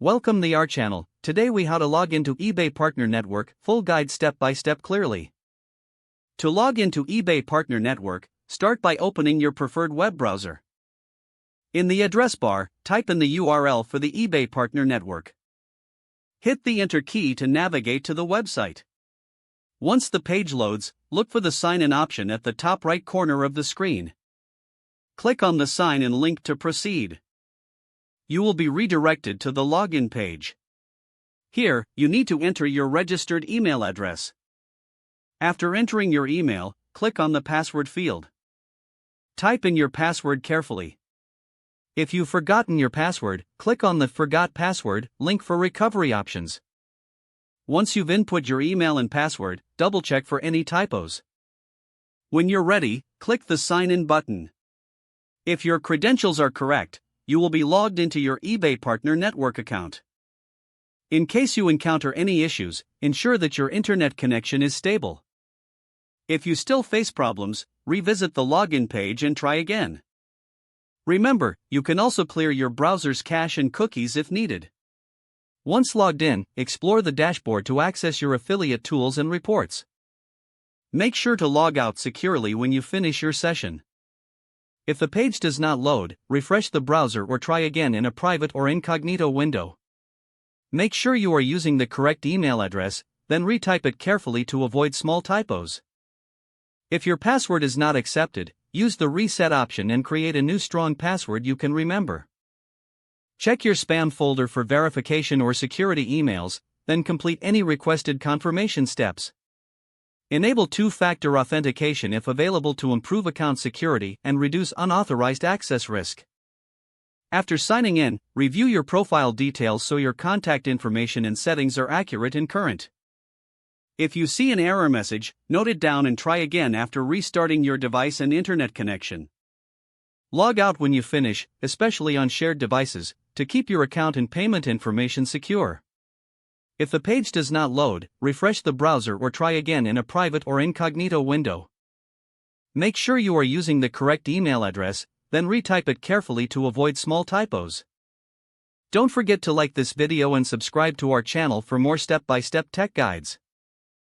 Welcome to our channel. Today we how to log into eBay Partner Network, full guide step by step clearly. To log into eBay Partner Network, start by opening your preferred web browser. In the address bar, type in the URL for the eBay Partner Network. Hit the Enter key to navigate to the website. Once the page loads, look for the sign in option at the top right corner of the screen. Click on the sign in link to proceed. You will be redirected to the login page. Here, you need to enter your registered email address. After entering your email, click on the password field. Type in your password carefully. If you've forgotten your password, click on the Forgot Password link for recovery options. Once you've input your email and password, double-check for any typos. When you're ready, click the Sign In button. If your credentials are correct, you will be logged into your eBay Partner Network account. In case you encounter any issues, ensure that your internet connection is stable. If you still face problems, revisit the login page and try again. Remember, you can also clear your browser's cache and cookies if needed. Once logged in, explore the dashboard to access your affiliate tools and reports. Make sure to log out securely when you finish your session. If the page does not load, refresh the browser or try again in a private or incognito window. Make sure you are using the correct email address, then retype it carefully to avoid small typos. If your password is not accepted, use the reset option and create a new strong password you can remember. Check your spam folder for verification or security emails, then complete any requested confirmation steps. Enable two-factor authentication if available to improve account security and reduce unauthorized access risk. After signing in, review your profile details so your contact information and settings are accurate and current. If you see an error message, note it down and try again after restarting your device and internet connection. Log out when you finish, especially on shared devices, to keep your account and payment information secure. If the page does not load, refresh the browser or try again in a private or incognito window. Make sure you are using the correct email address, then retype it carefully to avoid small typos. Don't forget to like this video and subscribe to our channel for more step-by-step tech guides.